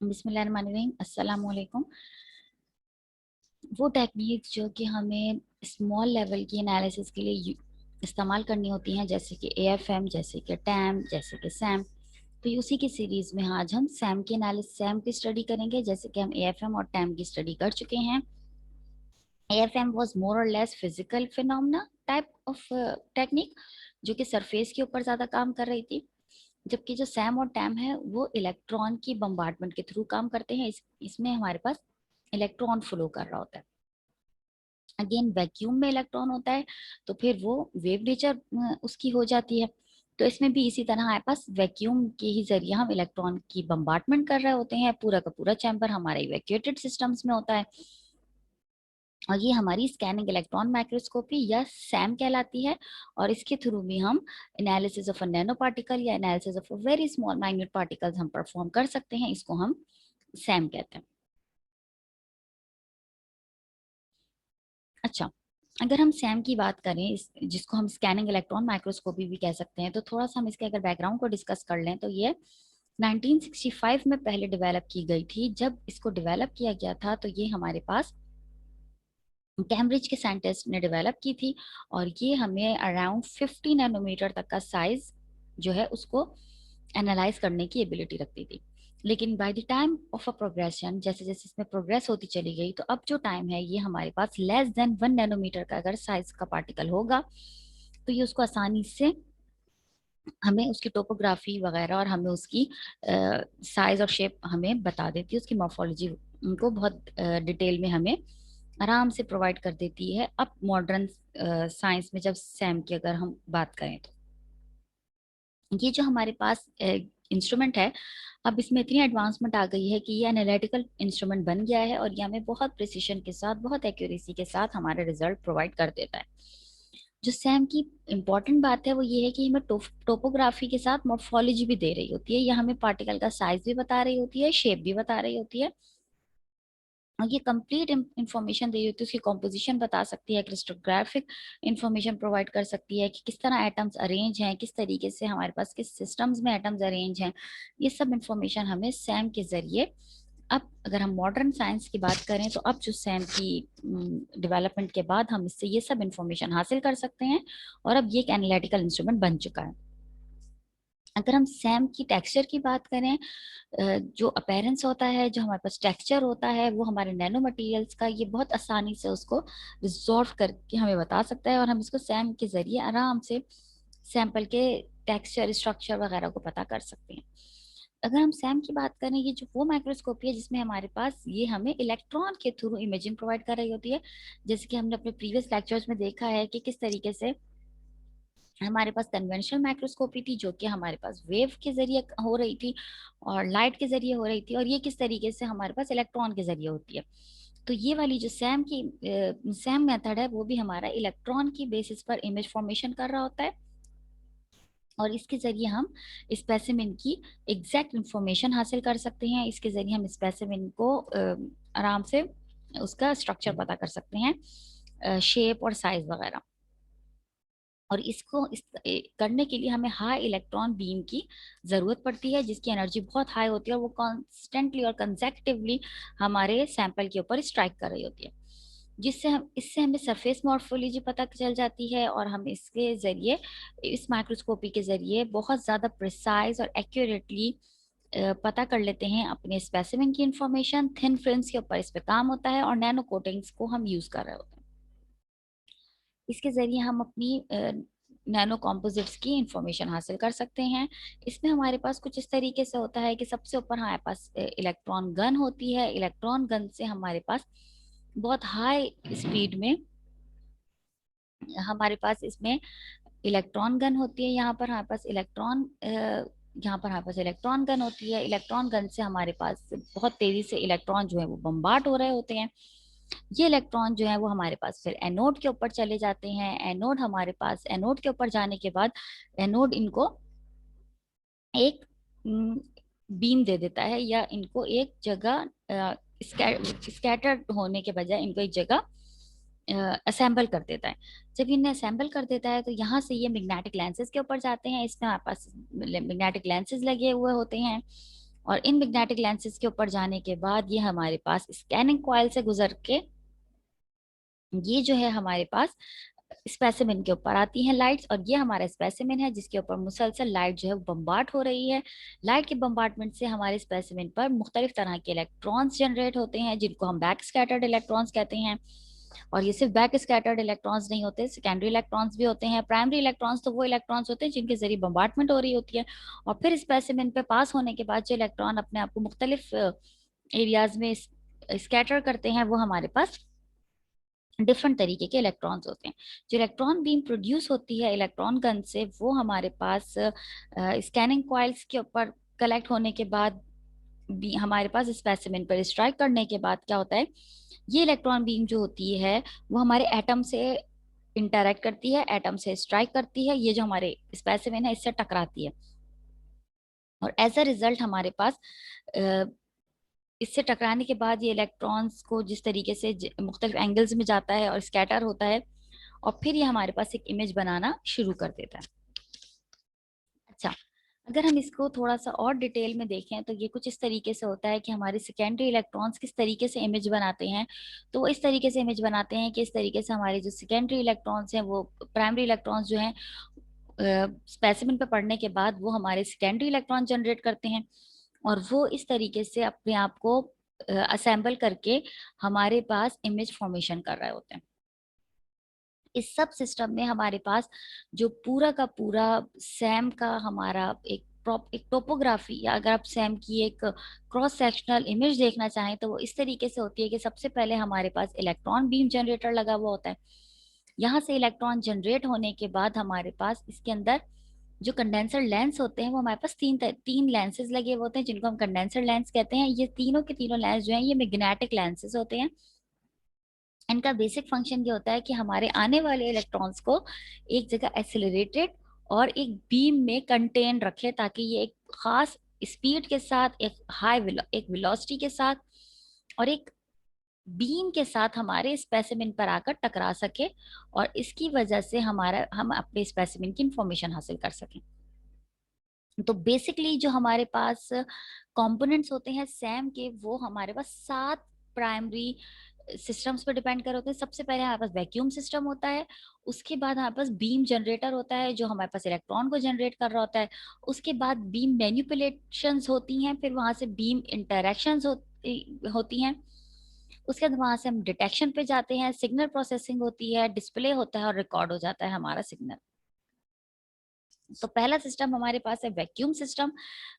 बिस्मिल्लाहिर्रहमानिर्रहीम। अस्सलाम वालेकुम। वो टेक्निक जो कि हमें स्मॉल लेवल की एनालिसिस के लिए इस्तेमाल करनी होती हैं, जैसे कि एएफएम, जैसे कि टैम, जैसे कि सैम। तो ये उसी की सीरीज में आज हम सैम की एनालिसिस सैम की स्टडी करेंगे, जैसे कि हम एएफएम और टैम की स्टडी कर चुके हैं। एएफएम वाज मोर और less physical phenomena type of technique, जो कि सरफेस के ऊपर ज्यादा काम कर रही थी, जबकि जो सैम और टैम है वो इलेक्ट्रॉन की बम्बार्डमेंट के थ्रू काम करते हैं। इसमें हमारे पास इलेक्ट्रॉन फ्लो कर रहा होता है। अगेन वैक्यूम में इलेक्ट्रॉन होता है, तो फिर वो वेव नेचर उसकी हो जाती है। तो इसमें भी इसी तरह हमारे पास वैक्यूम के ही जरिए हम इलेक्ट्रॉन की बम्बार्डमेंट कर रहे होते हैं। पूरा का पूरा चैम्बर हमारा इवैक्यूएटेड सिस्टम्स में होता है, और ये हमारी स्कैनिंग इलेक्ट्रॉन माइक्रोस्कोपी या सैम कहलाती है। और इसके थ्रू भी हम analysis of a nano particle या analysis of a very small minute particles हम परफॉर्म कर सकते हैं। इसको हम सैम कहते हैं। अच्छा, अगर हम सैम की बात करें, जिसको हम स्कैनिंग इलेक्ट्रॉन माइक्रोस्कोपी भी कह सकते हैं, तो थोड़ा सा हम इसके अगर बैकग्राउंड को डिस्कस कर लें तो ये 1965 में पहले डेवलप की गई थी। जब इसको डेवलप किया गया था तो ये हमारे पास कैम्ब्रिज के साइंटिस्ट ने डेवलप की थी, और ये हमें अराउंड 50 नैनोमीटर तक का साइज जो है उसको एनालाइज करने की एबिलिटी रखती थी। लेकिन by the time of a progression, जैसे जैसे इसमें प्रोग्रेस होती चली गई, तो अब जो टाइम है ये हमारे पास लेस देन 1 नैनोमीटर का अगर साइज का पार्टिकल होगा, तो ये उसको आसानी से हमें उसकी टोपोग्राफी वगैरह और हमें उसकी साइज और शेप हमें बता देती है। उसकी मॉर्फोलॉजी को बहुत डिटेल में हमें आराम से प्रोवाइड कर देती है। अब मॉडर्न साइंस में जब सैम की अगर हम बात करें, तो ये जो हमारे पास इंस्ट्रूमेंट है, अब इसमें इतनी एडवांसमेंट आ गई है कि ये एनालिटिकल इंस्ट्रूमेंट बन गया है, और ये हमें बहुत प्रिसीशन के साथ, बहुत एक्यूरेसी के साथ हमारे रिजल्ट प्रोवाइड कर देता है। जो सैम की इम्पोर्टेंट बात है वो ये है कि हमें टोपोग्राफी के साथ मॉर्फोलॉजी भी दे रही होती है, या हमें पार्टिकल का साइज भी बता रही होती है, शेप भी बता रही होती है, और ये कंप्लीट इंफॉर्मेशन दे रही होती है। उसकी कॉम्पोजिशन बता सकती है, क्रिस्टोग्राफिक इंफॉर्मेशन प्रोवाइड कर सकती है कि किस तरह एटम्स अरेंज हैं, किस तरीके से हमारे पास किस सिस्टम्स में एटम्स अरेंज हैं। ये सब इंफॉर्मेशन हमें सैम के जरिए, अब अगर हम मॉडर्न साइंस की बात करें, तो अब जो सैम की डेवलपमेंट के बाद हम इससे ये सब इंफॉर्मेशन हासिल कर सकते हैं, और अब ये एक एनालिटिकल इंस्ट्रूमेंट बन चुका है। अगर हम सैम की टेक्सचर की बात करें, जो अपीयरेंस होता है, जो हमारे पास टेक्सचर होता है, वो हमारे नैनो मटेरियल्स का ये बहुत आसानी से उसको रिजॉल्व करके हमें बता सकता है, और हम इसको सैम के जरिए आराम से सैंपल के टेक्सचर, स्ट्रक्चर वगैरह को पता कर सकते हैं। अगर हम सैम की बात करें, ये जो वो माइक्रोस्कोपी है जिसमें हमारे पास ये हमें इलेक्ट्रॉन के थ्रू इमेजिंग प्रोवाइड कर रही होती है। जैसे कि हमने अपने प्रीवियस लेक्चर्स में देखा है कि किस तरीके से हमारे पास कन्वेंशनल माइक्रोस्कोपी थी, जो कि हमारे पास वेव के जरिए हो रही थी और लाइट के जरिए हो रही थी, और ये किस तरीके से हमारे पास इलेक्ट्रॉन के जरिए होती है। तो ये वाली जो सैम मेथड है, वो भी हमारा इलेक्ट्रॉन की बेसिस पर इमेज फॉर्मेशन कर रहा होता है, और इसके जरिए हम स्पेसिमिन की एग्जैक्ट इंफॉर्मेशन हासिल कर सकते हैं। इसके जरिए हम स्पेसिमिन को आराम से उसका स्ट्रक्चर पता कर सकते हैं, शेप और साइज वगैरह। और इसको करने के लिए हमें हाई इलेक्ट्रॉन बीम की जरूरत पड़ती है, जिसकी एनर्जी बहुत हाई होती है, और वो कॉन्स्टेंटली और कंसेक्टिवली हमारे सैंपल के ऊपर स्ट्राइक कर रही होती है, जिससे हम इससे हमें सरफेस मॉर्फोलॉजी पता चल जाती है, और हम इसके जरिए, इस माइक्रोस्कोपी के जरिए बहुत ज़्यादा प्रिसाइज और एक्यूरेटली पता कर लेते हैं अपने स्पेसिमेन की इंफॉर्मेशन। थिन फिल्म्स के ऊपर इस पे काम होता है, और नैनो कोटिंग्स को हम यूज़ कर रहे होते हैं। इसके जरिए हम अपनी नैनो कॉम्पोजिट्स की इंफॉर्मेशन हासिल कर सकते हैं। इसमें हमारे पास कुछ इस तरीके से होता है कि सबसे ऊपर हमारे पास इलेक्ट्रॉन गन होती है। इलेक्ट्रॉन गन से हमारे पास बहुत हाई स्पीड में हमारे पास इसमें इलेक्ट्रॉन गन होती है। यहाँ पर हमारे पास इलेक्ट्रॉन गन होती है। इलेक्ट्रॉन गन से हमारे पास बहुत तेजी से इलेक्ट्रॉन जो है वो बम्बार्ड हो रहे होते हैं। ये इलेक्ट्रॉन जो है वो हमारे पास फिर एनोड के ऊपर चले जाते हैं। एनोड के ऊपर जाने के बाद एनोड इनको एक बीम दे देता है, या इनको एक जगह स्कैटर्ड होने के बजाय इनको एक जगह असेंबल कर देता है। जब इन्हें असेंबल कर देता है, तो यहाँ से ये मैग्नेटिक लेंसेज के ऊपर जाते हैं। इसमें हमारे पास मैग्नेटिक लेंसेज लगे हुए होते हैं, और इन मैग्नेटिक लेंसेज के ऊपर जाने के बाद ये हमारे पास स्कैनिंग कॉइल से गुजर के ये जो है हमारे पास स्पेसिमिन के ऊपर आती हैं लाइट्स, और ये हमारा स्पेसिमिन है जिसके ऊपर मुसलसल लाइट जो है बम्बार्ड हो रही है। लाइट के बम्बार्डमेंट से हमारे स्पेसिमिन पर मुख्तलिफ तरह के इलेक्ट्रॉन्स जनरेट होते हैं जिनको हम बैक स्कैटर्ड इलेक्ट्रॉन्स कहते हैं। और ये सिर्फ बैक स्कैटर्ड इलेक्ट्रॉन्स नहीं होते, सेकेंडरी इलेक्ट्रॉन्स भी होते हैं। प्राइमरी इलेक्ट्रॉन्स तो वो इलेक्ट्रॉन्स होते हैं जिनके जरिए बम्बार्डमेंट हो रही होती है, और फिर स्पेसिमिन पे पास होने के बाद जो इलेक्ट्रॉन अपने आप को मुख्तलिफ एरियाज में स्कैटर करते हैं वो हमारे पास डिफरेंट तरीके के इलेक्ट्रॉन्स होते हैं। जो इलेक्ट्रॉन बीम प्रोड्यूस होती है इलेक्ट्रॉन गन से वो हमारे पास स्कैनिंग कॉइल्स के ऊपर कलेक्ट होने के बाद भी हमारे पास स्पेसिमेन पर स्ट्राइक करने के बाद क्या होता है, ये इलेक्ट्रॉन बीम जो होती है वो हमारे एटम से इंटरैक्ट करती है, एटम से स्ट्राइक करती है, ये जो हमारे स्पेसिमेन है इससे टकराती है, और एज अ रिजल्ट हमारे पास इससे टकराने के बाद ये इलेक्ट्रॉन्स को जिस तरीके से मुख्तलिफ एंगल्स में जाता है और स्कैटर होता है, और फिर ये हमारे पास एक इमेज बनाना शुरू कर देता है। अच्छा, अगर हम इसको थोड़ा सा और डिटेल में देखें तो ये कुछ इस तरीके से होता है कि हमारे सेकेंडरी इलेक्ट्रॉन्स किस तरीके से इमेज बनाते हैं। तो वो इस तरीके से इमेज बनाते हैं कि इस तरीके से हमारे जो सेकेंडरी इलेक्ट्रॉन्स हैं वो प्राइमरी इलेक्ट्रॉन्स जो हैं स्पेसिमेन पे पढ़ने के बाद वो हमारे सेकेंडरी इलेक्ट्रॉन जनरेट करते हैं, और वो इस तरीके से अपने आप को असेंबल करके हमारे पास इमेज फॉर्मेशन कर रहे होते हैं। इस सब सिस्टम में हमारे पास जो पूरा का पूरा सैम का हमारा एक टोपोग्राफी, या अगर आप सैम की एक क्रॉस सेक्शनल इमेज देखना चाहें तो वो इस तरीके से होती है कि सबसे पहले हमारे पास इलेक्ट्रॉन बीम जनरेटर लगा हुआ होता है। यहाँ से इलेक्ट्रॉन जनरेट होने के बाद हमारे पास इसके अंदर जो कंडेंसर लेंस होते हैं वो हमारे पास तीन लेंसेज लगे हुए होते हैं जिनको हम कंडेंसर लेंस कहते हैं। ये तीनों के तीनों लेंस जो हैं ये मैग्नेटिक लेंसेज होते हैं। इनका बेसिक फंक्शन ये होता है कि हमारे आने वाले इलेक्ट्रॉन्स को एक जगह एक्सेलरेटेड और एक बीम में कंटेन रखे, ताकि ये एक खास स्पीड के साथ, एक वेलोसिटी के साथ और एक बीम के साथ हमारे स्पेसिमिन पर आकर टकरा सके, और इसकी वजह से हम अपने स्पेसिमिन की इंफॉर्मेशन हासिल कर सकें। तो बेसिकली जो हमारे पास कंपोनेंट्स होते हैं सैम के वो हमारे पास 7 प्राइमरी सिस्टम्स पर डिपेंड कर होते हैं। सबसे पहले हमारे पास वैक्यूम सिस्टम होता है, उसके बाद हमारे पास बीम जनरेटर होता है जो हमारे पास इलेक्ट्रॉन को जनरेट कर रहा होता है, उसके बाद बीम मैनिपुलेशंस होती हैं, फिर वहां से बीम इंटरेक्शंस होती हैं, उसके बाद वहां से हम डिटेक्शन पे जाते हैं, सिग्नल प्रोसेसिंग होती है, डिस्प्ले होता है और रिकॉर्ड हो जाता है हमारा सिग्नल। तो पहला सिस्टम हमारे पास है वैक्यूम सिस्टम।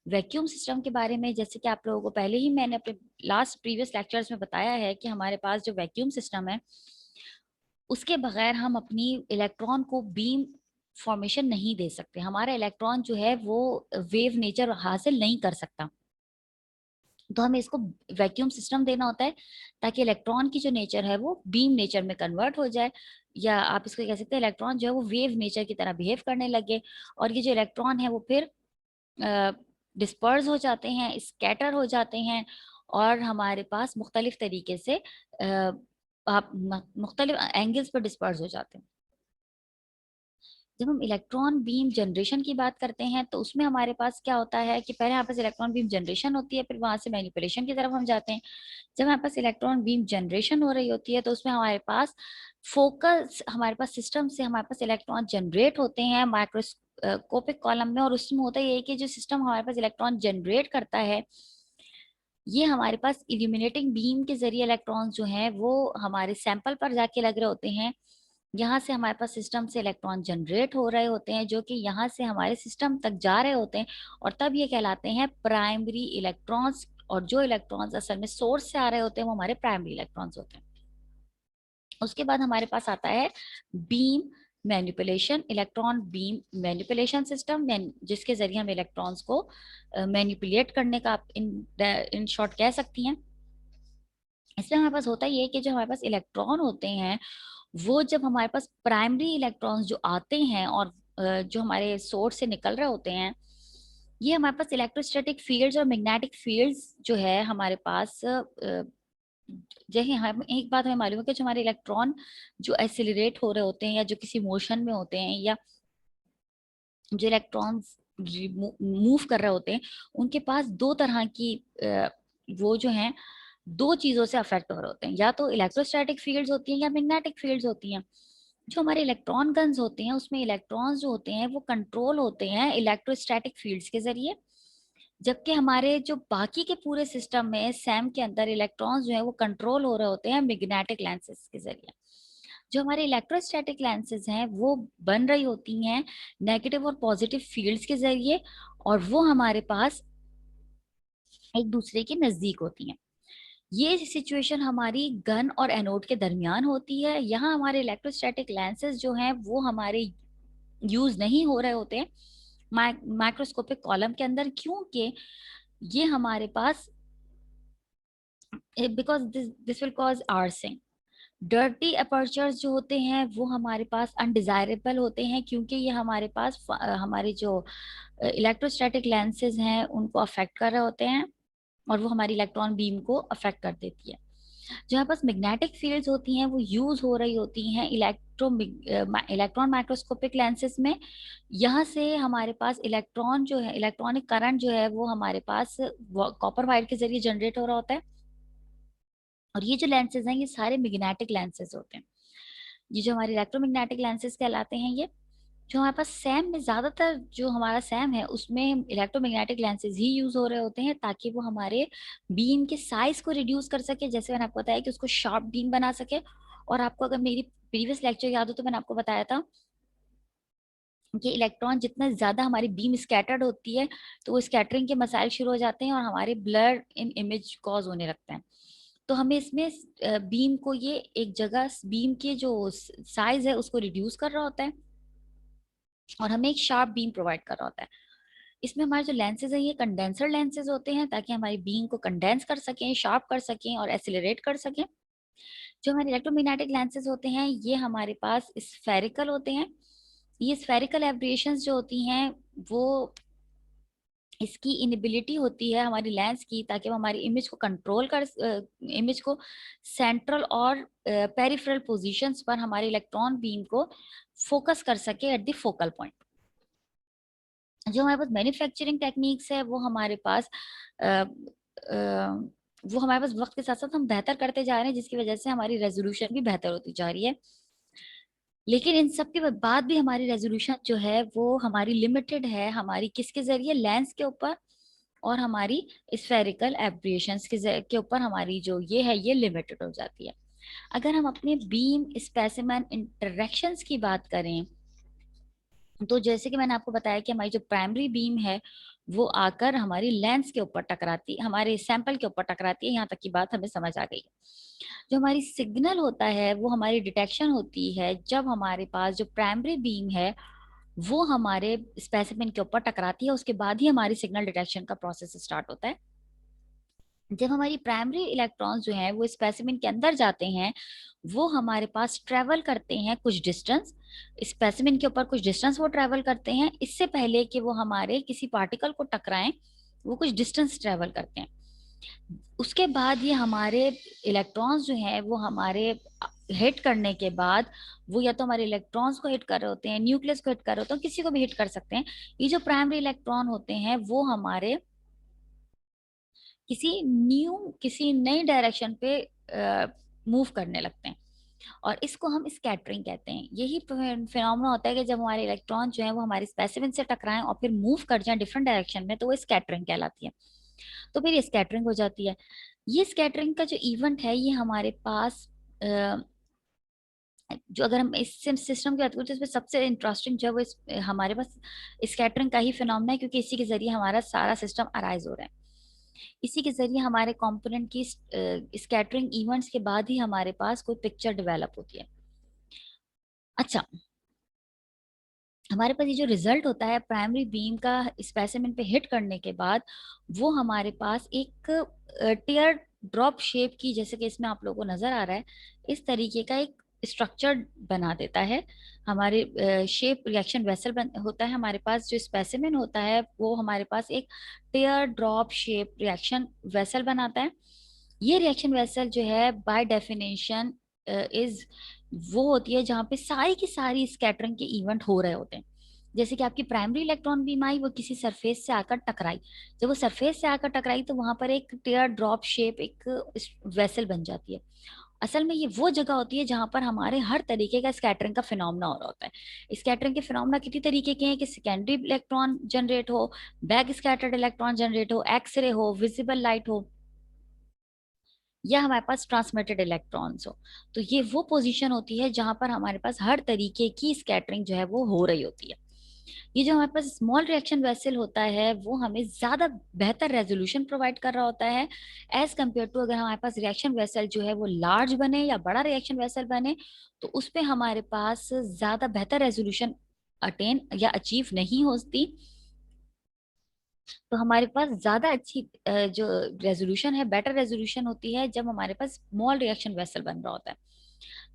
वैक्यूम सिस्टम के बारे में जैसे कि आप लोगों को पहले ही मैंने अपने लास्ट प्रीवियस लेक्चर्स में बताया है कि हमारे पास जो वैक्यूम सिस्टम है उसके बगैर हम अपनी इलेक्ट्रॉन को बीम फॉर्मेशन नहीं दे सकते। हमारा इलेक्ट्रॉन जो है वो वेव नेचर हासिल नहीं कर सकता, तो हमें इसको वैक्यूम सिस्टम देना होता है ताकि इलेक्ट्रॉन की जो नेचर है वो बीम नेचर में कन्वर्ट हो जाए, या आप इसको कह सकते हैं इलेक्ट्रॉन जो है वो वेव नेचर की तरह बिहेव करने लगे, और ये जो इलेक्ट्रॉन है वो फिर डिस्पर्स हो जाते हैं, स्कैटर हो जाते हैं, और हमारे पास मुख्तलिफ तरीके से आप मुख्तलिफ एंगल्स पर डिस्पर्स हो जाते हैं। जब हम इलेक्ट्रॉन बीम जनरेशन की बात करते हैं तो उसमें हमारे पास क्या होता है कि पहले हमारे पास इलेक्ट्रॉन बीम जनरेशन होती है, फिर वहां से मैनिपुलेशन की तरफ हम जाते हैं। जब हमारे पास इलेक्ट्रॉन बीम जनरेशन हो रही होती है तो उसमें हमारे पास सिस्टम से हमारे पास इलेक्ट्रॉन जनरेट होते हैं माइक्रोस्कोपिक कॉलम में, और उसमें होता है कि जो सिस्टम हमारे पास इलेक्ट्रॉन जनरेट करता है ये हमारे पास इल्यूमिनेटिंग बीम के जरिए इलेक्ट्रॉन्स जो हैं वो हमारे सैंपल पर जाके लग रहे होते हैं। यहाँ से हमारे पास सिस्टम से इलेक्ट्रॉन जनरेट हो रहे होते हैं जो कि यहाँ से हमारे सिस्टम तक जा रहे होते हैं, और तब ये कहलाते हैं प्राइमरी इलेक्ट्रॉन्स। और जो इलेक्ट्रॉन्स असल में सोर्स से आ रहे होते हैं वो हमारे प्राइमरी इलेक्ट्रॉन्स होते हैं। उसके बाद हमारे पास आता है beam manipulation, electron beam manipulation system, जिसके जरिए हम इलेक्ट्रॉन्स को मैनिपुलेट करने का आप इन शॉर्ट कह सकती हैं। इसमें हमारे पास होता ही है कि जो हमारे पास इलेक्ट्रॉन होते हैं वो जब हमारे पास प्राइमरी इलेक्ट्रॉन्स जो आते हैं और जो हमारे सोर्स से निकल रहे होते हैं, ये हमारे पास इलेक्ट्रोस्टैटिक फील्ड्स और मैग्नेटिक फील्ड्स जो है हमारे पास जैसे हम एक बात हमें मालूम है कि जो हमारे इलेक्ट्रॉन जो एक्सिलरेट हो रहे होते हैं या जो किसी मोशन में होते हैं, या जो इलेक्ट्रॉन्स मूव कर रहे होते हैं, उनके पास दो तरह की वो जो हैं दो चीजों से अफेक्ट हो रहे होते हैं, या तो इलेक्ट्रोस्टैटिक फील्ड्स होती हैं या मैग्नेटिक फील्ड्स होती हैं। जो हमारे इलेक्ट्रॉन गन्स होते हैं उसमें इलेक्ट्रॉन्स जो होते हैं वो कंट्रोल होते हैं इलेक्ट्रोस्टैटिक फील्ड्स के जरिए, जबकि हमारे जो बाकी के पूरे सिस्टम में सैम के अंदर इलेक्ट्रॉन्स जो है वो कंट्रोल हो रहे होते हैं मैग्नेटिक लेंसेज के जरिए। जो हमारे इलेक्ट्रोस्टैटिक लेंसेज हैं वो बन रही होती हैं नेगेटिव और पॉजिटिव फील्ड्स के जरिए, और वो हमारे पास एक दूसरे के नजदीक होती हैं। ये सिचुएशन हमारी गन और एनोड के दरमियान होती है। यहाँ हमारे इलेक्ट्रोस्टैटिक लेंसेज जो हैं वो हमारे यूज नहीं हो रहे होते हैं माइक्रोस्कोपिक कॉलम के अंदर, क्योंकि ये हमारे पास because this will cause arcing. Dirty apertures जो होते हैं वो हमारे पास अनडिजायरेबल होते हैं, क्योंकि ये हमारे पास हमारे जो इलेक्ट्रोस्टैटिक लेंसेज हैं उनको अफेक्ट कर रहे होते हैं, और वो हमारी इलेक्ट्रॉन बीम को अफेक्ट कर देती है। जहाँ पास मैग्नेटिक फील्ड्स होती हैं वो यूज हो रही होती हैं इलेक्ट्रॉन माइक्रोस्कोपिक लेंसेज में। यहाँ से हमारे पास इलेक्ट्रॉन जो है, इलेक्ट्रॉनिक करंट जो है वो हमारे पास कॉपर वायर के जरिए जनरेट हो रहा होता है। और ये जो लेंसेज हैं ये सारे मैग्नेटिक लेंसेज होते हैं। ये जो हमारे इलेक्ट्रोमैग्नेटिक लेंसेज कहलाते हैं, ये जो हमारे पास सैम में ज्यादातर जो हमारा सैम है उसमें इलेक्ट्रोमैग्नेटिक लेंसेज ही यूज हो रहे होते हैं, ताकि वो हमारे बीम के साइज को रिड्यूस कर सके, जैसे मैंने आपको बताया कि उसको शार्प बीम बना सके। और आपको अगर मेरी प्रीवियस लेक्चर याद हो तो मैंने आपको बताया था कि इलेक्ट्रॉन जितना ज्यादा हमारी बीम स्कैटर्ड होती है तो वो स्कैटरिंग के मसाइल शुरू हो जाते हैं और हमारे ब्लर इन इमेज कॉज होने लगते हैं। तो हमें इसमें बीम को ये एक जगह बीम के जो साइज है उसको रिड्यूस कर रहा होता है और हमें एक शार्प बीम प्रोवाइड कर रहा होता है। इसमें हमारे जो लेंसेज है ये कंडेंसर लेंसेज होते हैं, ताकि हमारी बीम को कंडेंस कर सकें, शार्प कर सकें और एसिलरेट कर सकें। जो हमारे इलेक्ट्रोमैग्नेटिक लेंसेज होते हैं ये हमारे पास स्फेरिकल होते हैं। ये स्फेरिकल एब्रेशंस जो होती हैं वो इसकी इनएबिलिटी होती है हमारी लेंस की, ताकि वो हमारी इमेज को कंट्रोल कर इमेज को सेंट्रल और पेरिफेरल पोजीशंस पर हमारे इलेक्ट्रॉन बीम को फोकस कर सके एट द फोकल पॉइंट। जो हमारे पास मैन्युफैक्चरिंग टेक्निक्स है वो हमारे पास अ, अ, वो हमारे पास वक्त के साथ साथ हम बेहतर करते जा रहे हैं, जिसकी वजह से हमारी रेजोल्यूशन भी बेहतर होती जा रही है। लेकिन इन सब के बाद भी हमारी रेजोल्यूशन जो है वो हमारी लिमिटेड है, हमारी किसके जरिए, लेंस के ऊपर और हमारी स्फेरिकल एब्रेशंस के ऊपर हमारी जो ये है ये लिमिटेड हो जाती है। अगर हम अपने बीम स्पेसिमेन इंटरेक्शंस की बात करें तो जैसे कि मैंने आपको बताया कि हमारी जो प्राइमरी बीम है वो आकर हमारी लेंस के ऊपर टकराती, हमारे सैंपल के ऊपर टकराती है। यहाँ तक की बात हमें समझ आ गई है। जो हमारी सिग्नल होता है वो हमारी डिटेक्शन होती है जब हमारे पास जो प्राइमरी बीम है वो हमारे स्पेसिमेन के ऊपर टकराती है, उसके बाद ही हमारी सिग्नल डिटेक्शन का प्रोसेस स्टार्ट होता है। जब हमारी प्राइमरी इलेक्ट्रॉन्स जो है वो स्पेसिमेन के अंदर जाते हैं वो हमारे पास ट्रेवल करते हैं कुछ डिस्टेंस, स्पेसिमेन के ऊपर कुछ डिस्टेंस वो ट्रेवल करते हैं, इससे पहले कि वो हमारे किसी पार्टिकल को टकराएं वो कुछ डिस्टेंस ट्रेवल करते हैं। उसके बाद ये हमारे इलेक्ट्रॉन्स जो हैं वो हमारे हिट करने के बाद वो या तो हमारे इलेक्ट्रॉन्स को हिट कर रहे होते हैं, न्यूक्लियस को हिट कर रहे होते हैं, किसी को भी हिट कर सकते हैं। ये जो प्राइमरी इलेक्ट्रॉन होते हैं वो हमारे किसी नई डायरेक्शन पे मूव करने लगते हैं, और इसको हम स्कैटरिंग कहते हैं। यही फिनोमेना होता है कि जब हमारे इलेक्ट्रॉन जो है वो हमारे स्पेसिफिन से टकराएं और फिर मूव कर जाएं डिफरेंट डायरेक्शन में, तो वो स्कैटरिंग कहलाती है। तो फिर ये स्कैटरिंग हो जाती है। ये स्कैटरिंग का जो इवेंट है ये हमारे पास जो अगर हम इस सिस्टम की बात करें तो इसमें सबसे इंटरेस्टिंग जो है वो हमारे पास स्कैटरिंग का ही फिनोमेना है, क्योंकि इसी के जरिए हमारा सारा सिस्टम अराइज हो रहा है। इसी के जरिए हमारे कंपोनेंट की स्कैटरिंग इवेंट्स के बाद ही हमारे पास कोई पिक्चर डेवलप होती है। अच्छा, हमारे पास ये जो रिजल्ट होता है प्राइमरी बीम का स्पेसिमेन पे हिट करने के बाद वो हमारे पास एक टीयर ड्रॉप शेप की, जैसे कि इसमें आप लोगों को नजर आ रहा है, इस तरीके का एक स्ट्रक्चर बना देता है। हमारे शेप रिएक्शन वेसल होता है हमारे पास, जो स्पेसिमेन होता है वो हमारे पास एक tier drop shape reaction vessel बनाता है। ये रिएक्शन वेसल जो है बाय डेफिनेशन इज वो होती है जहाँ पे सारी की सारी स्कैटरिंग के इवेंट हो रहे होते हैं। जैसे कि आपकी प्राइमरी इलेक्ट्रॉन बीम आई, वो किसी सरफेस से आकर टकराई। जब वो सरफेस से आकर टकराई तो वहां पर एक टेयर ड्रॉप शेप एक वेसल बन जाती है। असल में ये वो जगह होती है जहां पर हमारे हर तरीके का स्कैटरिंग का फिनोमेना हो रहा होता है। स्कैटरिंग के फिनोमेना कितनी तरीके के हैं कि सेकेंडरी इलेक्ट्रॉन जनरेट हो, बैक स्कैटर्ड इलेक्ट्रॉन जनरेट हो, एक्सरे हो, विजिबल लाइट हो, या हमारे पास ट्रांसमिटेड इलेक्ट्रॉन्स हो। तो ये वो पोजीशन होती है जहां पर हमारे पास हर तरीके की स्कैटरिंग जो है वो हो रही होती है। ये जो हमारे पास स्मॉल रिएक्शन वेसल होता है वो हमें ज्यादा बेहतर रेजोल्यूशन प्रोवाइड कर रहा होता है एज कम्पेयर टू अगर हमारे पास रिएक्शन वेसल जो है वो लार्ज बने या बड़ा रिएक्शन वेसल बने, तो उस पे हमारे पास ज्यादा बेहतर रेजोल्यूशन अटेन या अचीव नहीं होती। तो हमारे पास ज्यादा अच्छी जो रेजोल्यूशन है, बेटर रेजोल्यूशन होती है जब हमारे पास स्मॉल रिएक्शन वेसल बन रहा होता है।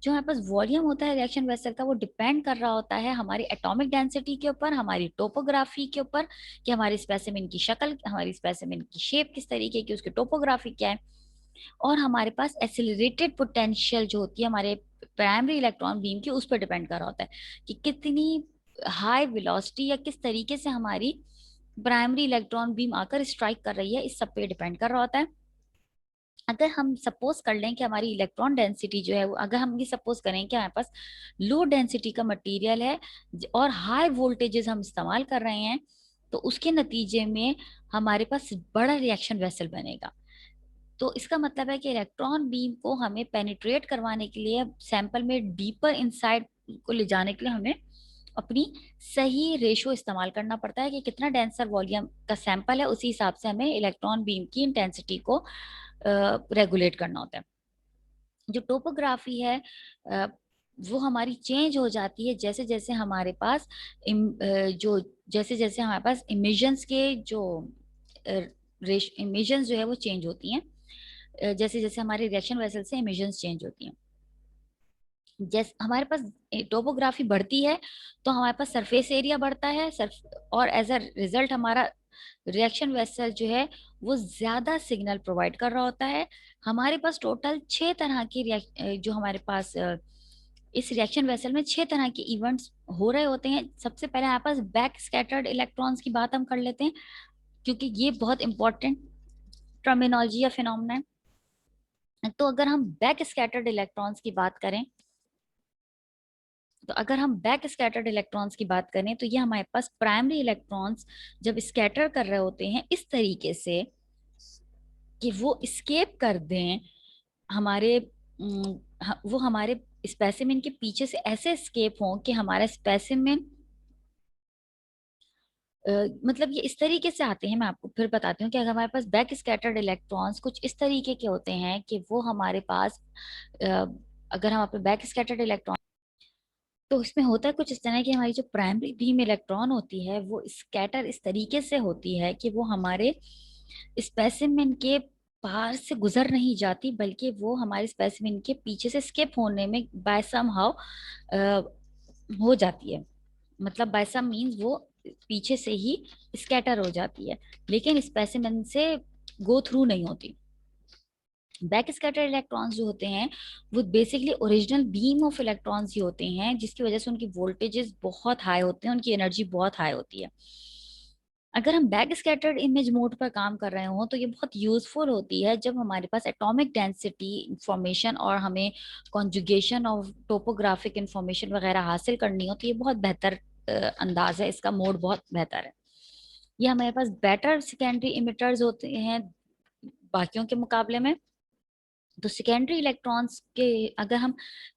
जो हमारे पास वॉल्यूम होता है रिएक्शन वेसल का, वो डिपेंड कर रहा होता है हमारी एटॉमिक डेंसिटी के ऊपर, हमारी टोपोग्राफी के ऊपर, कि हमारी स्पेसिमिन की शक्ल, हमारी स्पेसिमिन की शेप किस तरीके की, उसकी टोपोग्राफी क्या है। और हमारे पास एक्सेलरेटेड पोटेंशियल जो होती है हमारे प्राइमरी इलेक्ट्रॉन बीम की, उस पर डिपेंड कर रहा होता है कि कितनी हाई वेलोसिटी या किस तरीके से हमारी प्राइमरी इलेक्ट्रॉन बीम आकर स्ट्राइक कर रही है, इस सब पे डिपेंड कर रहा होता है। अगर हम सपोज कर लें कि हमारी इलेक्ट्रॉन डेंसिटी जो है अगर हम ये सपोज करें कि हमारे पास लो डेंसिटी का मटेरियल है और हाई वोल्टेजेस हम इस्तेमाल कर रहे हैं, तो उसके नतीजे में हमारे पास बड़ा रिएक्शन वेसल बनेगा। तो इसका मतलब है कि इलेक्ट्रॉन बीम को हमें पेनिट्रेट करवाने के लिए, सैंपल में डीपर इनसाइड को ले जाने के लिए, हमें अपनी सही रेशो इस्तेमाल करना पड़ता है कि कितना डेंसर वॉल्यूम का सैंपल है, उसी हिसाब से हमें इलेक्ट्रॉन बीम की इंटेंसिटी को रेगुलेट करना होता है। जो टोपोग्राफी है अ, वो हमारी चेंज हो जाती है जैसे जैसे हमारे पास जो जैसे जैसे हमारे पास इमिशंस के जो इमिशंस जो है वो चेंज होती हैं, जैसे जैसे हमारे रिएक्शन वेसल से इमिशंस चेंज होती हैं। जैसे हमारे पास टोपोग्राफी बढ़ती है तो हमारे पास सरफेस एरिया बढ़ता है, सर्फ और एज अ रिजल्ट हमारा रिएक्शन वेसल जो है वो ज्यादा सिग्नल प्रोवाइड कर रहा होता है। हमारे पास टोटल 6 तरह की जो हमारे पास इस रिएक्शन वेसल में 6 तरह के इवेंट्स हो रहे होते हैं। सबसे पहले हमारे पास बैक स्कैटर्ड इलेक्ट्रॉन्स की बात हम कर लेते हैं, क्योंकि ये बहुत इंपॉर्टेंट टर्मिनोलॉजी या फिनोमेना है। तो अगर हम बैक स्कैटर्ड इलेक्ट्रॉन्स की बात करें, तो अगर हम बैक स्कैटर्ड इलेक्ट्रॉन्स की बात करें तो ये हमारे पास प्राइमरी इलेक्ट्रॉन्स जब स्कैटर कर रहे होते हैं इस तरीके से कि वो स्केप कर दें हमारे वो हमारे स्पेसिमिन के पीछे से ऐसे स्केप हों कि हमारा स्पेसिमिन मतलब ये इस तरीके से आते हैं। मैं आपको फिर बताती हूँ कि अगर हमारे पास बैक स्कैटर्ड इलेक्ट्रॉन्स कुछ इस तरीके के होते हैं कि वो हमारे पास अ, अगर हम अपने बैक स्कैटर्ड इलेक्ट्रॉन, तो इसमें होता है कुछ इस तरह की हमारी जो प्राइमरी बीम इलेक्ट्रॉन होती है वो स्कैटर इस तरीके से होती है कि वो हमारे स्पेसिमिन के पार से गुजर नहीं जाती, बल्कि वो हमारे स्पेसिमिन के पीछे से स्किप होने में बाय सम हाउ हो जाती है। मतलब बाय सम मीन्स वो पीछे से ही स्कैटर हो जाती है, लेकिन स्पेसिमिन से गो थ्रू नहीं होती। बैक स्कैटर इलेक्ट्रॉन्स जो होते हैं वो basically original beam of electrons ही होते हैं, जिसकी वजह से उनकी वोल्टेजेस बहुत हाई होते हैं, उनकी एनर्जी बहुत हाई होती है। अगर हम बैक स्कैटर्ड इमेज मोड पर काम कर रहे हो तो ये बहुत यूजफुल होती है जब हमारे पास एटॉमिक डेंसिटी इंफॉर्मेशन और हमें कॉन्जुगेशन ऑफ टोपोग्राफिक इंफॉर्मेशन वगैरह हासिल करनी हो, तो ये बहुत बेहतर अंदाज है, इसका मोड बहुत बेहतर है। ये हमारे पास बेटर सेकेंडरी इमिटर्स होते हैं बाकियों के मुकाबले में। तो सेकेंडरी इलेक्ट्रॉन्स के अगर हम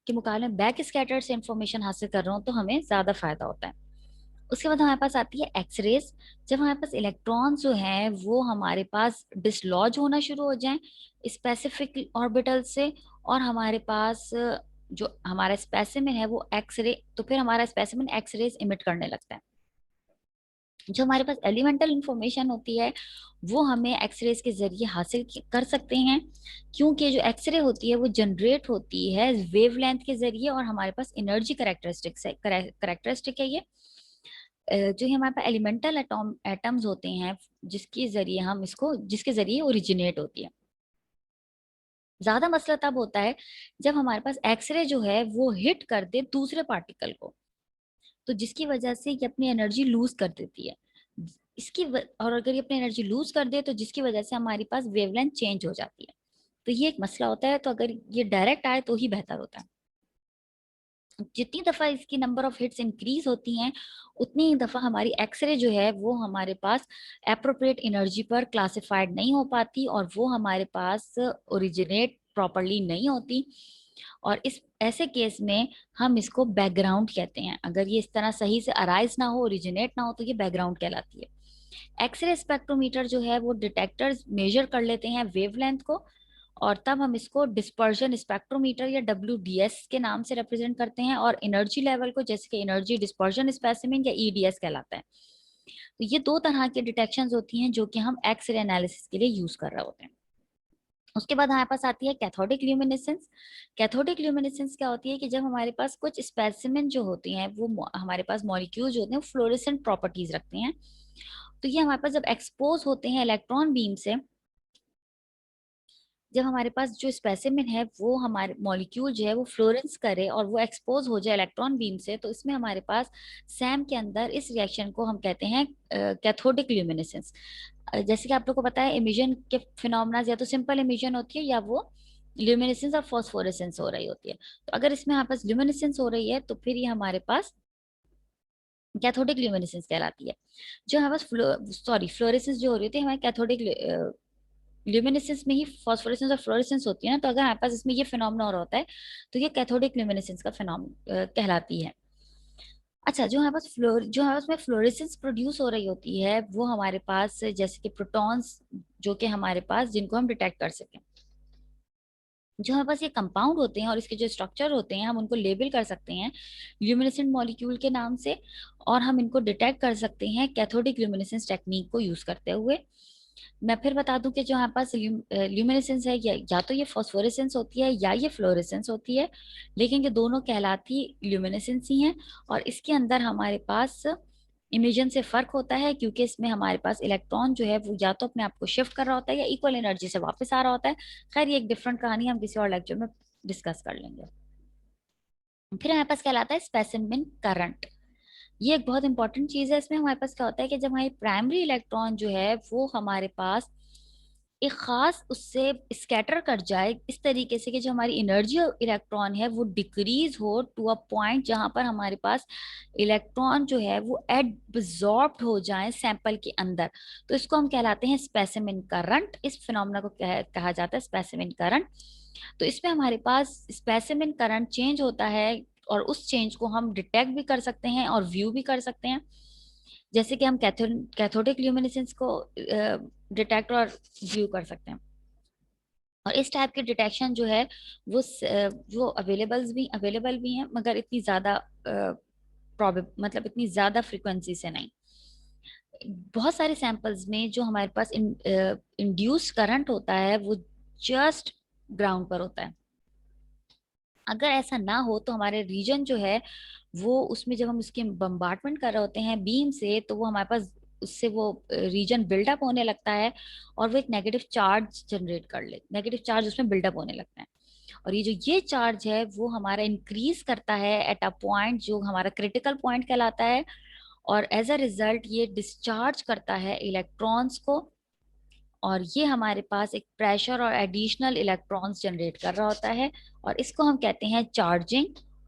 के मुकाबले बैक स्कैटर से इंफॉर्मेशन हासिल कर रहे हो तो हमें ज्यादा फायदा होता है। उसके बाद हमारे पास आती है एक्सरेज। जब हमारे पास इलेक्ट्रॉन्स जो हैं वो हमारे पास डिसलॉज होना शुरू हो जाएं स्पेसिफिक ऑर्बिटल से, और हमारे पास जो हमारा स्पेसिमिन है वो एक्सरे, तो फिर हमारा स्पेसिमिन एक्सरेज इमिट करने लगता है। जो हमारे पास एलिमेंटल इंफॉर्मेशन होती है वो हमें एक्सरेज के जरिए हासिल कर सकते हैं, क्योंकि जो एक्सरे होती है वो जनरेट होती है वेवलेंथ के जरिए, और हमारे पास एनर्जी करेक्टरिस्टिक्स है, करेक्टरिस्टिक है ये जो ये हमारे पास एलिमेंटल एटम्स होते हैं जिसके जरिए हम इसको जिसके जरिए ओरिजिनेट होती है। ज्यादा मसला तब होता है जब हमारे पास एक्सरे जो है वो हिट कर दे दूसरे पार्टिकल को। तो जिसकी वजह से ये अपनी एनर्जी लूज कर देती है। और अगर ये अपनी एनर्जी लूज कर दे तो जिसकी वजह से हमारे पास वेवलेंथ चेंज हो जाती है। तो ये एक मसला होता है। तो अगर ये डायरेक्ट आए तो ही बेहतर होता है। जितनी दफा इसकी नंबर ऑफ हिट्स इंक्रीज होती हैं उतनी ही दफा हमारी एक्सरे जो है वो हमारे पास एप्रोप्रिएट एनर्जी पर क्लासिफाइड नहीं हो पाती और वो हमारे पास ओरिजिनेट प्रॉपरली नहीं होती। और इस ऐसे केस में हम इसको बैकग्राउंड कहते हैं। अगर ये इस तरह सही से अराइज ना हो, ओरिजिनेट ना हो, तो ये बैकग्राउंड कहलाती है। एक्सरे स्पेक्ट्रोमीटर जो है वो डिटेक्टर्स मेजर कर लेते हैं वेवलेंथ को, और तब हम इसको डिस्पर्जन स्पेक्ट्रोमीटर या WDS के नाम से रिप्रेजेंट करते हैं। और एनर्जी लेवल को, जैसे कि एनर्जी डिस्पर्जन स्पेसिमेन या EDS कहलाता है। तो ये दो तरह की डिटेक्शंस होती हैं जो कि हम एक्सरे एनालिसिस के लिए यूज कर रहे होते हैं। उसके बाद हमारे पास आती है कैथोडिक ल्यूमिनेसेंस। कैथोडिक ल्यूमिनेसेंस क्या होती है कि जब हमारे पास कुछ स्पेसिमेन जो होती हैं वो हमारे पास मॉलिक्यूल्स जो होते हैं वो फ्लोरेसेंट प्रॉपर्टीज रखते हैं। तो ये हमारे पास जब एक्सपोज होते हैं इलेक्ट्रॉन बीम से, जब हमारे पास जो स्पेसिमेन है वो हमारे मॉलिक्यूल जो है वो फ्लोरेंस करे और वो एक्सपोज हो जाए इलेक्ट्रॉन बीम से, तो इसमें हमारे पास सैम के अंदर इस रिएक्शन को हम कहते हैं कैथोडिक ल्यूमिनेसेंस। जैसे कि आप लोग को पता है इमिशन के फिनोमेना या तो सिंपल इमिशन होती है या वो ल्यूमिनेसेंस और फॉस्फोरेसेंस हो रही होती है। तो अगर इसमें हमारे पास ल्यूमिनेसेंस हो रही है तो फिर ये हमारे पास कैथोडिक ल्यूमिनेसेंस कहलाती है। जो हमारे पास फ्लोरेसेंस जो हो रही होती है हमारे कैथोडिक ल्यूमिनेसेंस में ही फॉस्फोरेसेंस और फ्लोरेसेंस होती है ना। तो अगर हमारे पास इसमें ये फिनोमेना हो रहा होता है तो ये कैथोडिक ल्यूमिनेसेंस का फिनोमेना कहलाती है। अच्छा, जो हमारे पास में फ्लोरेसेंस प्रोड्यूस हो रही होती है वो हमारे पास जैसे कि प्रोटॉन्स जो कि हमारे पास जिनको हम डिटेक्ट कर सकें। जो हमारे पास ये कंपाउंड होते हैं और इसके जो स्ट्रक्चर होते हैं हम उनको लेबल कर सकते हैं ल्यूमिनेसेंट मॉलिक्यूल के नाम से, और हम इनको डिटेक्ट कर सकते हैं कैथोडिक ल्यूमिनेसेंस टेक्निक को यूज करते हुए। मैं फिर बता दूं कि जो हमारे पास ल्यूमिनेसेंस है या तो ये फॉस्फोरेसेंस होती है या ये फ्लोरेसेंस होती है, लेकिन ये दोनों कहलाती ल्यूमिनेसेंस ही हैं। और इसके अंदर हमारे पास इमिजन से फर्क होता है क्योंकि इसमें हमारे पास इलेक्ट्रॉन जो है वो या तो अपने आप को शिफ्ट कर रहा होता है या इक्वल एनर्जी से वापस आ रहा होता है। खैर ये एक डिफरेंट कहानी, हम किसी और लेक्चर में डिस्कस कर लेंगे। फिर हमारे पास कहलाता है स्पेसिमिन करंट। ये एक बहुत इंपॉर्टेंट चीज है। इसमें हमारे पास क्या होता है कि जब हमारी प्राइमरी इलेक्ट्रॉन जो है वो हमारे पास एक खास उससे स्कैटर कर जाए इस तरीके से कि जो हमारी एनर्जी इलेक्ट्रॉन है वो डिक्रीज हो टू अ पॉइंट जहां पर हमारे पास इलेक्ट्रॉन जो है वो एडब्जॉर्ब्ड हो जाए सैंपल के अंदर, तो इसको हम कहलाते हैं स्पेसिमिन करंट। इस फिनोमेना को कहा जाता है स्पेसिमिन करंट। तो इसमें हमारे पास स्पेसिमिन करंट चेंज होता है और उस चेंज को हम डिटेक्ट भी कर सकते हैं और व्यू भी कर सकते हैं। जैसे कि हम कैथोडिक ल्यूमिनेसेंस को डिटेक्ट और व्यू कर सकते हैं। और इस टाइप के डिटेक्शन जो है वो अवेलेबल भी हैं मगर इतनी ज्यादा मतलब इतनी ज्यादा फ्रिक्वेंसी से नहीं। बहुत सारे सैंपल्स में जो हमारे पास इंड्यूस करंट होता है वो जस्ट ग्राउंड पर होता है। अगर ऐसा ना हो तो हमारे रीजन जो है वो उसमें जब हम उसकी बम्बार्टमेंट कर रहे होते हैं बीम से तो वो हमारे पास उससे वो रीजन बिल्डअप होने लगता है और वो एक नेगेटिव चार्ज जनरेट कर ले, नेगेटिव चार्ज उसमें बिल्डअप होने लगता है। और ये चार्ज है वो हमारा इंक्रीज करता है एट अ पॉइंट जो हमारा क्रिटिकल पॉइंट कहलाता है। और एज अ रिजल्ट ये डिस्चार्ज करता है इलेक्ट्रॉन्स को, और ये हमारे पास एक प्रेशर और एडिशनल इलेक्ट्रॉन्स जनरेट कर रहा होता है, और इसको हम कहते हैं चार्जिंग।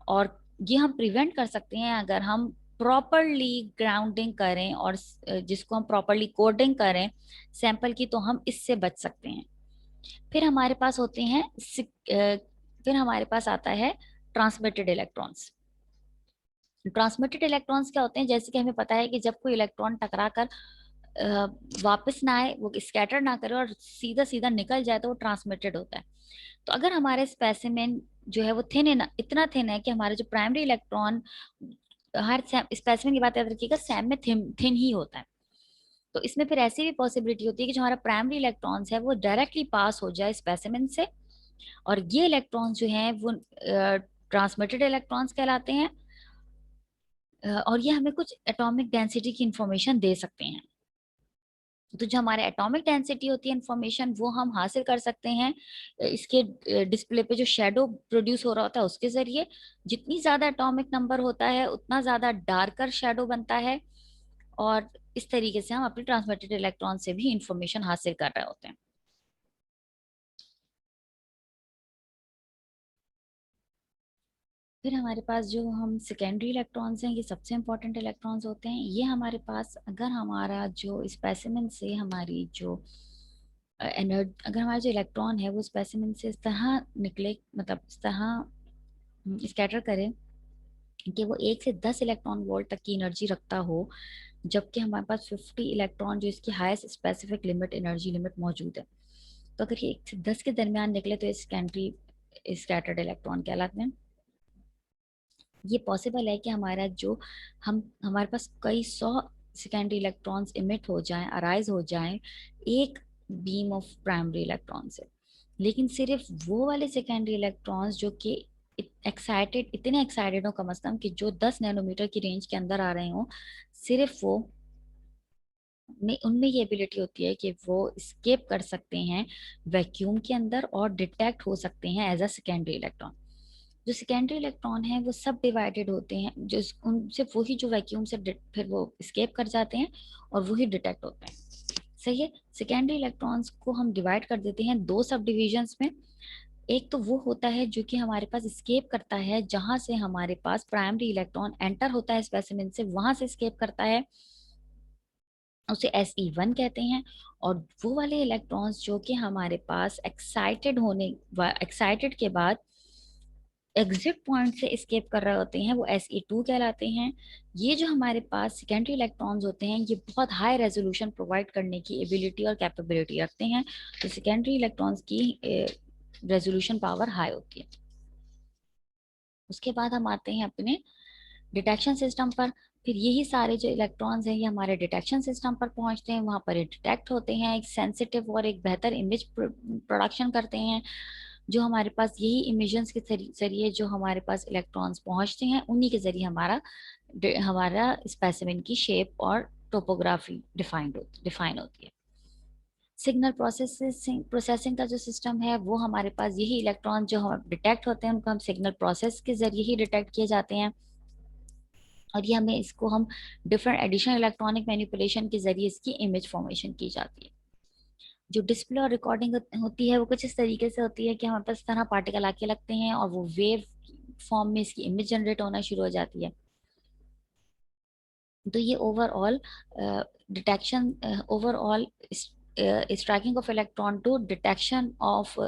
और ये हम प्रिवेंट कर सकते हैं अगर हम प्रॉपरली ग्राउंडिंग करें और जिसको हम प्रॉपरली कोडिंग करें सैंपल की, तो हम इससे बच सकते हैं। फिर हमारे पास होते हैं फिर हमारे पास आता है ट्रांसमिटेड इलेक्ट्रॉन्स। ट्रांसमिटेड इलेक्ट्रॉन्स क्या होते हैं, जैसे कि हमें पता है कि जब कोई इलेक्ट्रॉन टकरा कर वापस ना आए, वो स्कैटर ना करे और सीधा सीधा निकल जाए तो वो ट्रांसमिटेड होता है। तो अगर हमारे स्पेसिमेन जो है वो थिन है, इतना थिन है कि हमारे जो प्राइमरी इलेक्ट्रॉन, हर स्पेसिमेन की बात याद रखिएगा सैम में थिन थिन ही होता है। तो इसमें फिर ऐसी भी पॉसिबिलिटी होती है कि जो हमारा प्राइमरी इलेक्ट्रॉन्स है वो डायरेक्टली पास हो जाए स्पेसिमेन से, और ये इलेक्ट्रॉन्स जो हैं वो ट्रांसमिटेड इलेक्ट्रॉन्स कहलाते हैं। और ये हमें कुछ एटॉमिक डेंसिटी की इंफॉर्मेशन दे सकते हैं। तो जो हमारे एटॉमिक डेंसिटी होती है इंफॉर्मेशन वो हम हासिल कर सकते हैं इसके डिस्प्ले पे जो शेडो प्रोड्यूस हो रहा होता है उसके जरिए। जितनी ज्यादा एटॉमिक नंबर होता है उतना ज्यादा डार्कर शेडो बनता है, और इस तरीके से हम अपने ट्रांसमिटेड इलेक्ट्रॉन से भी इंफॉर्मेशन हासिल कर रहे होते हैं। फिर हमारे पास जो हम सेकेंडरी इलेक्ट्रॉन्स हैं, ये सबसे इंपॉर्टेंट इलेक्ट्रॉन्स होते हैं। ये हमारे पास अगर हमारा जो स्पेसिमेन से हमारी जो एनर्जी, अगर हमारा जो इलेक्ट्रॉन है वो स्पेसिमेन से इस तरह निकले, मतलब इस तरह स्कैटर करे कि वो 1 से 10 इलेक्ट्रॉन वोल्ट तक की एनर्जी रखता हो, जबकि हमारे पास 50 इलेक्ट्रॉन जो इसकी highest specific limit energy limit मौजूद है। तो अगर ये 1 से 10 के दरमियान निकले तो ये सेकेंडरी स्कैटर्ड इलेक्ट्रॉन कहलाते हैं। ये पॉसिबल है कि हमारा जो हम हमारे पास कई सौ सेकेंडरी इलेक्ट्रॉन्स इमिट हो जाएं, अराइज हो जाएं एक बीम ऑफ प्राइमरी इलेक्ट्रॉन से, लेकिन सिर्फ वो वाले सेकेंडरी इलेक्ट्रॉन्स जो कि एक्साइटेड, इतने एक्साइटेड हो कम से कम कि जो 10 नैनोमीटर की रेंज के अंदर आ रहे हो, सिर्फ वो में उनमें ये एबिलिटी होती है कि वो स्केप कर सकते हैं वैक्यूम के अंदर और डिटेक्ट हो सकते हैं एज अ सेकेंडरी इलेक्ट्रॉन। जो सेकेंडरी इलेक्ट्रॉन है वो सब डिवाइडेड होते हैं, जो उनसे वही जो वैक्यूम से फिर वो स्केप कर जाते हैं और वही डिटेक्ट होते हैं। सही है। सेकेंडरी इलेक्ट्रॉन्स को हम डिवाइड कर देते हैं दो सब डिविजन्स में। एक तो वो होता है जो कि हमारे पास स्केप करता है, जहां से हमारे पास प्राइमरी इलेक्ट्रॉन एंटर होता है स्पेसिमेन से, वहां से स्केप करता है, उसे SE1 कहते हैं। और वो वाले इलेक्ट्रॉन्स जो कि हमारे पास एक्साइटेड के बाद एग्जिट पॉइंट से एस्केप कर रहे होते हैं, वो SE2 कहलाते हैं। ये जो हमारे पास सेकेंडरी इलेक्ट्रॉन्स होते हैं ये बहुत हाई रेजोल्यूशन प्रोवाइड करने की एबिलिटी और कैपेबिलिटी रखते हैं, तो सेकेंडरी इलेक्ट्रॉन्स की रेजोल्यूशन पावर हाई होती है। उसके बाद हम आते हैं अपने डिटेक्शन सिस्टम पर। फिर यही सारे जो इलेक्ट्रॉन्स हैं ये हमारे डिटेक्शन सिस्टम पर पहुंचते हैं, वहां पर ये डिटेक्ट होते हैं, एक सेंसिटिव और एक बेहतर इमेज प्रोडक्शन करते हैं। जो हमारे पास यही इमिशंस के जरिए जो हमारे पास इलेक्ट्रॉन्स पहुंचते हैं, उन्हीं के जरिए हमारा हमारा स्पेसिमेन की शेप और टोपोग्राफी डिफाइन होती है। सिग्नल प्रोसेसिंग प्रोसेसिंग का जो सिस्टम है वो हमारे पास यही इलेक्ट्रॉन जो हम डिटेक्ट होते हैं उनको हम सिग्नल प्रोसेस के जरिए ही डिटेक्ट किए जाते हैं। और ये हमें इसको हम डिफरेंट एडिशनल इलेक्ट्रॉनिक मैनिपुलेशन के जरिए इसकी इमेज फॉर्मेशन की जाती है। जो डिस्प्ले और रिकॉर्डिंग होती है वो कुछ इस तरीके से होती है कि हमारे पास इस तरह पार्टिकल आके लगते हैं और वो वेव फॉर्म में इसकी इमेज जनरेट होना शुरू हो जाती है। तो ये overall detection, overall striking of electron to detection of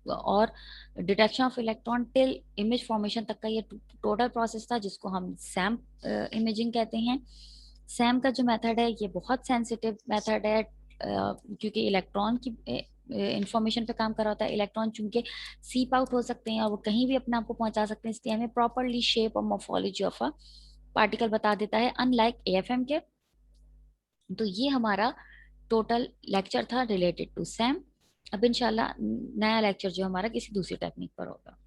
और detection of electron till image formation तक का ये टोटल प्रोसेस था, जिसको हम सैम इमेजिंग कहते हैं। सैम का जो मेथड है ये बहुत सेंसिटिव मेथड है, क्योंकि इलेक्ट्रॉन की इंफॉर्मेशन पे काम कर रहा होता है। इलेक्ट्रॉन चूंकि सीप आउट हो सकते हैं और वो कहीं भी अपने आप को पहुंचा सकते हैं, इसलिए हमें प्रॉपरली शेप और मॉर्फोलॉजी ऑफ अ पार्टिकल बता देता है, अनलाइक AFM के। तो ये हमारा टोटल लेक्चर था रिलेटेड टू सैम। अब इंशाल्लाह नया लेक्चर जो हमारा किसी दूसरी टेक्निक पर होगा।